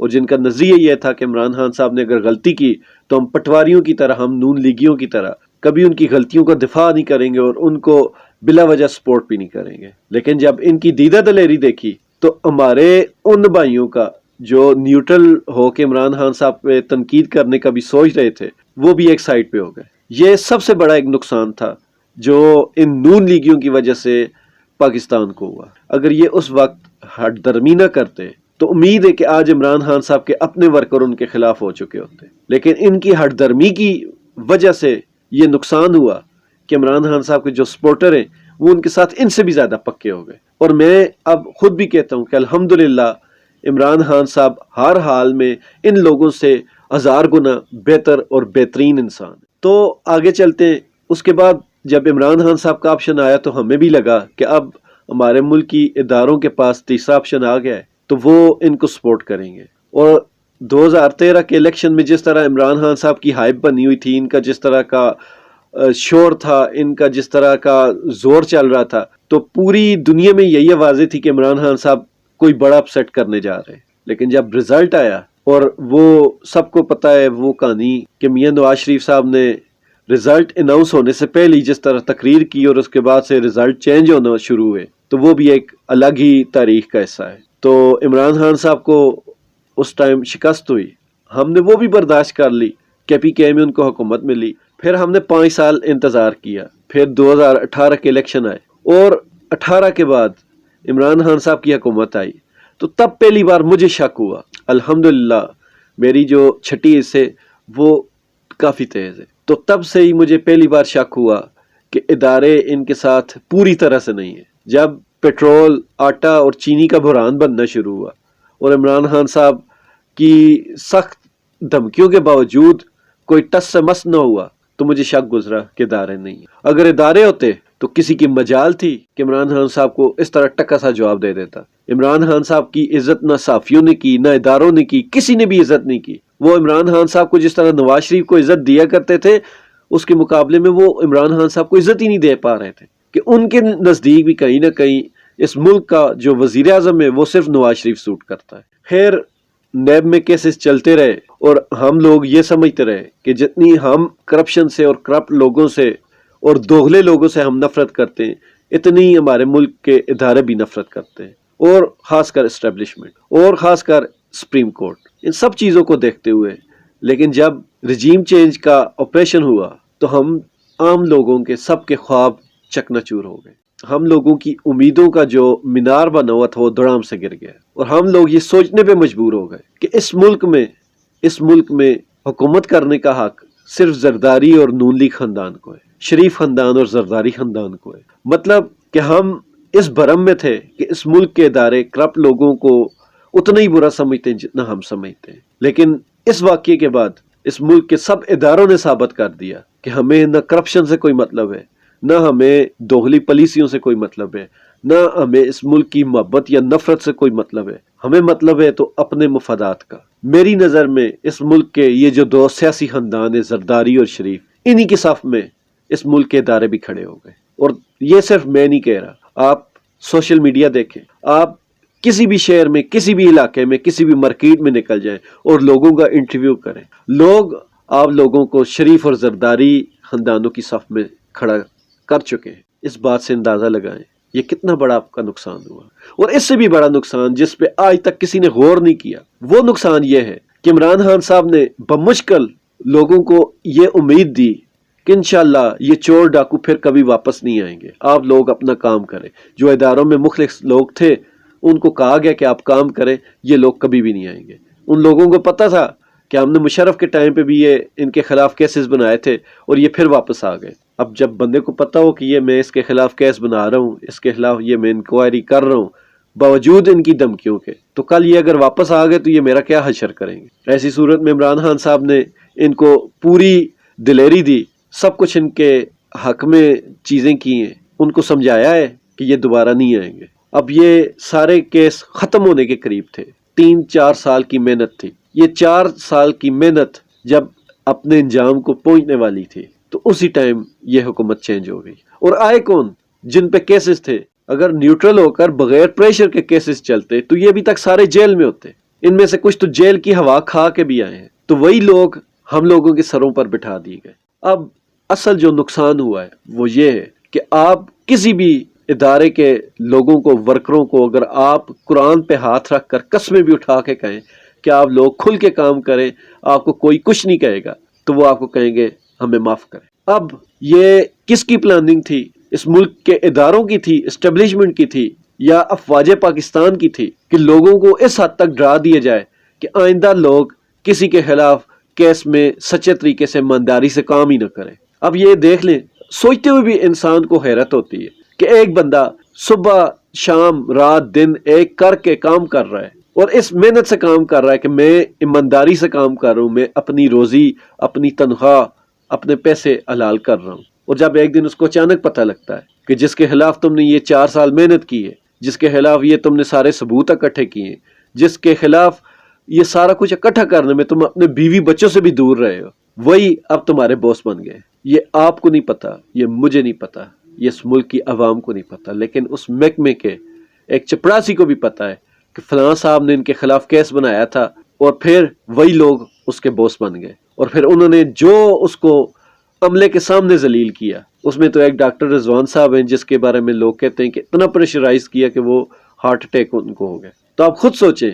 اور جن کا نظریہ یہ تھا کہ عمران خان صاحب نے اگر غلطی کی تو ہم پٹواریوں کی طرح، ہم نون لیگیوں کی طرح کبھی ان کی غلطیوں کا دفاع نہیں کریں گے اور ان کو بلا وجہ سپورٹ بھی نہیں کریں گے. لیکن جب ان کی دیدہ دلیری دیکھی تو ہمارے ان بھائیوں کا جو نیوٹرل ہو کے عمران خان صاحب پہ تنقید کرنے کا بھی سوچ رہے تھے، وہ بھی ایک سائڈ پہ ہو گئے. یہ سب سے بڑا ایک نقصان تھا جو ان نون لیگیوں کی وجہ سے پاکستان کو ہوا. اگر یہ اس وقت ہٹ درمی نہ کرتے تو امید ہے کہ آج عمران خان صاحب کے اپنے ورکر ان کے خلاف ہو چکے ہوتے. لیکن ان کی ہٹ درمی کی وجہ سے یہ نقصان ہوا کہ عمران خان صاحب کے جو سپورٹر ہیں وہ ان کے ساتھ ان سے بھی زیادہ پکے ہو گئے. اور میں اب خود بھی کہتا ہوں کہ الحمدللہ عمران خان صاحب ہر حال میں ان لوگوں سے 1000 گنا بہتر اور بہترین انسان. تو آگے چلتے ہیں. اس کے بعد جب عمران خان صاحب کا آپشن آیا تو ہمیں بھی لگا کہ اب ہمارے ملک کی اداروں کے پاس تیسرا آپشن آ گیا ہے تو وہ ان کو سپورٹ کریں گے. اور 2013 کے الیکشن میں جس طرح عمران خان صاحب کی ہائپ بنی ہوئی تھی، ان کا جس طرح کا شور تھا، ان کا جس طرح کا زور چل رہا تھا، تو پوری دنیا میں یہی آوازیں تھی کہ عمران خان صاحب کوئی بڑا اپسیٹ کرنے جا رہے ہیں. لیکن جب رزلٹ آیا اور وہ سب کو پتا ہے وہ کہانی کہ میاں نواز شریف صاحب نے رزلٹ اناؤنس ہونے سے پہلے جس طرح تقریر کی اور اس کے بعد سے رزلٹ چینج ہونا شروع ہوئے، تو وہ بھی ایک الگ ہی تاریخ کا حصہ ہے. تو عمران خان صاحب کو اس ٹائم شکست ہوئی، ہم نے وہ بھی برداشت کر لی. کے پی کے میں ان کو حکومت ملی. پھر ہم نے 5 سال انتظار کیا. پھر 2018 کے الیکشن آئے اور 18 کے بعد عمران خان صاحب کی حکومت آئی. تو تب پہلی بار مجھے شک ہوا. الحمدللہ میری جو چھٹی حص ہے وہ کافی تیز ہے. تو تب سے ہی مجھے پہلی بار شک ہوا کہ ادارے ان کے ساتھ پوری طرح سے نہیں ہیں. جب پیٹرول، آٹا اور چینی کا بحران بننا شروع ہوا اور عمران خان صاحب کی سخت دھمکیوں کے باوجود کوئی ٹس سے مس نہ ہوا تو مجھے شک گزرا کہ ادارے نہیں ہیں. اگر ادارے ہوتے تو کسی کی مجال تھی کہ عمران خان صاحب کو اس طرح ٹکا سا جواب دے دیتا. عمران خان صاحب کی عزت نہ صحافیوں نے کی، نہ اداروں نے کی، کسی نے بھی عزت نہیں کی. وہ عمران خان صاحب کو جس طرح نواز شریف کو عزت دیا کرتے تھے، اس کے مقابلے میں وہ عمران خان صاحب کو عزت ہی نہیں دے پا رہے تھے کہ ان کے نزدیک بھی کہیں نہ کہیں اس ملک کا جو وزیر اعظم ہے وہ صرف نواز شریف سوٹ کرتا ہے. خیر، نیب میں کیسز چلتے رہے اور ہم لوگ یہ سمجھتے رہے کہ جتنی ہم کرپشن سے اور کرپٹ لوگوں سے اور دوغلے لوگوں سے ہم نفرت کرتے ہیں، اتنی ہمارے ملک کے ادارے بھی نفرت کرتے ہیں، اور خاص کر اسٹیبلشمنٹ اور خاص کر سپریم کورٹ. ان سب چیزوں کو دیکھتے ہوئے لیکن جب رجیم چینج کا آپریشن ہوا تو ہم عام لوگوں کے سب کے خواب چکنا چور ہو گئے. ہم لوگوں کی امیدوں کا جو مینار بنا ہوا تھا وہ دھڑام سے گر گیا اور ہم لوگ یہ سوچنے پہ مجبور ہو گئے کہ اس ملک میں حکومت کرنے کا حق صرف زرداری اور نون لیگ خاندان کو ہے، شریف خاندان اور زرداری خاندان کو ہے. مطلب کہ ہم اس بھرم میں تھے کہ اس ملک کے ادارے کرپٹ لوگوں کو اتنا ہی برا سمجھتے ہیں جتنا ہم سمجھتے ہیں. لیکن اس واقعے کے بعد اس ملک کے سب اداروں نے ثابت کر دیا کہ ہمیں نہ کرپشن سے کوئی مطلب ہے، نہ ہمیں دوغلی پالیسیوں سے کوئی مطلب ہے، نہ ہمیں اس ملک کی محبت یا نفرت سے کوئی مطلب ہے. ہمیں مطلب ہے تو اپنے مفادات کا. میری نظر میں اس ملک کے یہ جو 2 سیاسی خاندان ہیں، زرداری اور شریف، انہی کے صف میں اس ملک کے ادارے بھی کھڑے ہو گئے. اور یہ صرف میں نہیں کہہ رہا، آپ سوشل میڈیا دیکھیں، آپ کسی بھی شہر میں، کسی بھی علاقے میں، کسی بھی مارکیٹ میں نکل جائیں اور لوگوں کا انٹرویو کریں، لوگ آپ لوگوں کو شریف اور زرداری خاندانوں کی صف میں کھڑا کر چکے ہیں. اس بات سے اندازہ لگائیں یہ کتنا بڑا آپ کا نقصان ہوا. اور اس سے بھی بڑا نقصان جس پہ آج تک کسی نے غور نہیں کیا، وہ نقصان یہ ہے کہ عمران خان صاحب نے بمشکل لوگوں کو یہ امید دی کہ انشاءاللہ یہ چور ڈاکو پھر کبھی واپس نہیں آئیں گے، آپ لوگ اپنا کام کریں. جو اداروں میں مخلص لوگ تھے ان کو کہا گیا کہ آپ کام کریں، یہ لوگ کبھی بھی نہیں آئیں گے. ان لوگوں کو پتا تھا کہ ہم نے مشرف کے ٹائم پہ بھی یہ ان کے خلاف کیسز بنائے تھے اور یہ پھر واپس آ گئے. اب جب بندے کو پتا ہو کہ یہ میں اس کے خلاف کیس بنا رہا ہوں، اس کے خلاف یہ میں انکوائری کر رہا ہوں باوجود ان کی دھمکیوں کے، تو کل یہ اگر واپس آ گئے تو یہ میرا کیا حشر کریں گے. ایسی صورت میں عمران خان صاحب نے ان کو پوری دلیری دی، سب کچھ ان کے حق میں چیزیں کی ہیں، ان کو سمجھایا ہے کہ یہ دوبارہ نہیں آئیں گے. اب یہ سارے کیس ختم ہونے کے قریب تھے. 3-4 سال کی محنت تھی. یہ 4 سال کی محنت جب اپنے انجام کو پہنچنے والی تھی تو اسی ٹائم یہ حکومت چینج ہو گئی. اور آئے کون؟ جن پہ کیسز تھے. اگر نیوٹرل ہو کر بغیر پریشر کے کیسز چلتے تو یہ ابھی تک سارے جیل میں ہوتے. ان میں سے کچھ تو جیل کی ہوا کھا کے بھی آئے ہیں، تو وہی لوگ ہم لوگوں کے سروں پر بٹھا دیے گئے۔ اب اصل جو نقصان ہوا ہے وہ یہ ہے کہ آپ کسی بھی ادارے کے لوگوں کو، ورکروں کو، اگر آپ قرآن پہ ہاتھ رکھ کر قسمیں بھی اٹھا کے کہیں کہ آپ لوگ کھل کے کام کریں، آپ کو کوئی کچھ نہیں کہے گا، تو وہ آپ کو کہیں گے ہمیں معاف کریں۔ اب یہ کس کی پلاننگ تھی؟ اس ملک کے اداروں کی تھی، اسٹیبلشمنٹ کی تھی، یا افواج پاکستان کی تھی کہ لوگوں کو اس حد تک ڈرا دیا جائے کہ آئندہ لوگ کسی کے خلاف کیس میں سچے طریقے سے ایمانداری سے کام ہی نہ کریں؟ اب یہ دیکھ لیں، سوچتے ہوئے بھی انسان کو حیرت ہوتی ہے کہ ایک بندہ صبح شام رات دن ایک کر کے کام کر رہا ہے، اور اس محنت سے کام کر رہا ہے کہ میں ایمانداری سے کام کر رہا ہوں، میں اپنی روزی، اپنی تنخواہ، اپنے پیسے حلال کر رہا ہوں، اور جب ایک دن اس کو اچانک پتہ لگتا ہے کہ جس کے خلاف تم نے یہ 4 سال محنت کی ہے، جس کے خلاف یہ تم نے سارے ثبوت اکٹھے کیے ہیں، جس کے خلاف یہ سارا کچھ اکٹھا کرنے میں تم اپنے بیوی بچوں سے بھی دور رہے ہو، وہی اب تمہارے باس بن گئے۔ یہ آپ کو نہیں پتا، یہ مجھے نہیں پتا، یہ اس ملک کی عوام کو نہیں پتا، لیکن اس محکمے کے ایک چپڑاسی کو بھی پتا ہے کہ فلاں صاحب نے ان کے خلاف کیس بنایا تھا، اور پھر وہی لوگ اس کے باس بن گئے، اور پھر انہوں نے جو اس کو عملے کے سامنے ذلیل کیا، اس میں تو ایک ڈاکٹر رضوان صاحب ہیں جس کے بارے میں لوگ کہتے ہیں کہ اتنا پریشرائز کیا کہ وہ ہارٹ اٹیک ان کو ہو گیا۔ تو آپ خود سوچیں،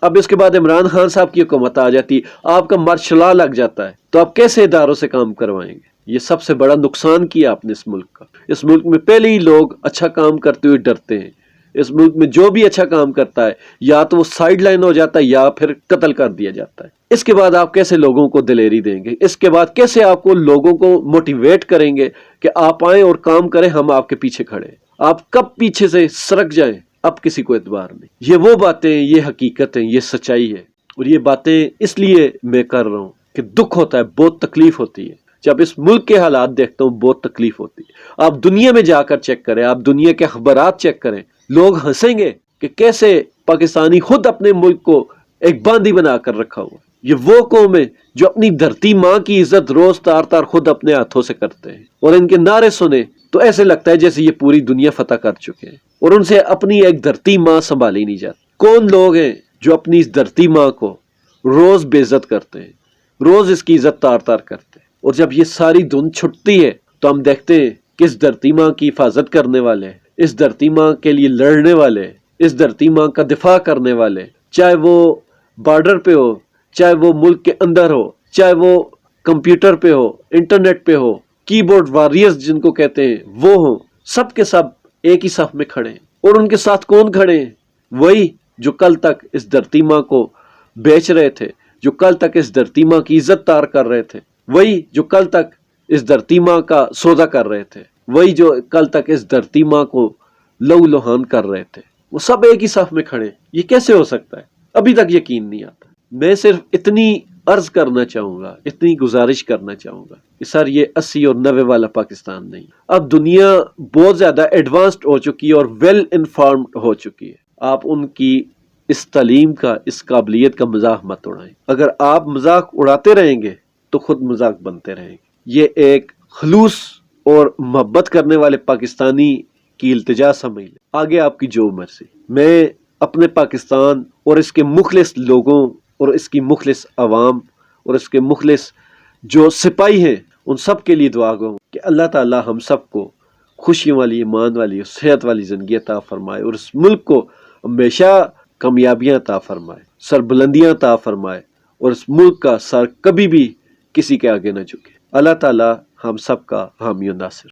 اب اس کے بعد عمران خان صاحب کی حکومت آ جاتی، آپ کا مارشل لا لگ جاتا ہے، تو آپ کیسے اداروں سے کام کروائیں گے؟ یہ سب سے بڑا نقصان کیا آپ نے اس ملک کا۔ اس ملک میں پہلے ہی لوگ اچھا کام کرتے ہوئے ڈرتے ہیں۔ اس ملک میں جو بھی اچھا کام کرتا ہے یا تو وہ سائیڈ لائن ہو جاتا ہے یا پھر قتل کر دیا جاتا ہے۔ اس کے بعد آپ کیسے لوگوں کو دلیری دیں گے؟ اس کے بعد کیسے آپ کو لوگوں کو موٹیویٹ کریں گے کہ آپ آئیں اور کام کریں، ہم آپ کے پیچھے کھڑے ہیں؟ آپ کب پیچھے سے سرک جائیں، اب کسی کو اعتبار نہیں۔ یہ وہ باتیں، یہ حقیقت ہیں، یہ سچائی ہے، اور یہ باتیں اس لیے میں کر رہا ہوں کہ دکھ ہوتا ہے، بہت تکلیف ہوتی ہے جب اس ملک کے حالات دیکھتا ہوں، بہت تکلیف ہوتی ہے۔ آپ دنیا میں جا کر چیک کریں، آپ دنیا کے اخبارات چیک کریں، لوگ ہنسیں گے کہ کیسے پاکستانی خود اپنے ملک کو ایک باندھی بنا کر رکھا ہوا ہے۔ یہ وہ قوم ہے جو اپنی دھرتی ماں کی عزت روز تار تار خود اپنے ہاتھوں سے کرتے ہیں، اور ان کے نعرے سنے تو ایسے لگتا ہے جیسے یہ پوری دنیا فتح کر چکے ہیں، اور ان سے اپنی ایک دھرتی ماں سنبھالی نہیں جاتی۔ کون لوگ ہیں جو اپنی اس دھرتی ماں کو روز بے عزت کرتے ہیں، روز اس کی عزت تار تار کرتے ہیں، اور جب یہ ساری دھن چھٹتی ہے تو ہم دیکھتے ہیں کہ اس دھرتی ماں کی حفاظت کرنے والے، اس دھرتی ماں کے لیے لڑنے والے، اس دھرتی ماں کا دفاع کرنے والے، چاہے وہ بارڈر پہ ہو، چاہے وہ ملک کے اندر ہو، چاہے وہ کمپیوٹر پہ ہو، انٹرنیٹ پہ ہو، کی بورڈ واریئرز جن کو کہتے ہیں وہ ہوں، سب کے سب ایک ہی صف میں کھڑے ہیں، اور ان کے ساتھ کون کھڑے ہیں؟ وہی جو کل تک اس دھرتی ماں کو بیچ رہے تھے، جو کل تک اس دھرتی ماں کی عزت تار کر رہے تھے، وہی جو کل تک اس دھرتی ماں کا سودا کر رہے تھے، وہی جو کل تک اس دھرتی ماں کو لہو لہان کر رہے تھے، وہ سب ایک ہی صف میں کھڑے ہیں۔ یہ کیسے ہو سکتا ہے؟ ابھی تک یقین نہیں آتا۔ میں صرف اتنی عرض کرنا چاہوں گا، اتنی گزارش کرنا چاہوں گا کہ سر یہ 80 اور 90 والا پاکستان نہیں۔ اب دنیا بہت زیادہ ایڈوانسڈ ہو چکی ہے اور ویل انفارمڈ ہو چکی ہے۔ آپ ان کی اس تعلیم کا، اس قابلیت کا مذاق مت اڑائیں۔ اگر آپ مذاق اڑاتے رہیں گے تو خود مذاق بنتے رہیں گے۔ یہ ایک خلوص اور محبت کرنے والے پاکستانی کی التجا سمجھ لیں، آگے آپ کی جو مرضی۔ میں اپنے پاکستان اور اس کے مخلص لوگوں اور اس کی مخلص عوام اور اس کے مخلص جو سپاہی ہیں ان سب کے لیے دعا گو کہ اللہ تعالی ہم سب کو خوشیوں والی، ایمان والی اور صحت والی زندگی عطا فرمائے، اور اس ملک کو ہمیشہ کامیابیاں عطا فرمائے، سربلندیاں عطا فرمائے، اور اس ملک کا سر کبھی بھی کسی کے آگے نہ جھکے۔ اللہ تعالی ہم سب کا حامی و ناصر۔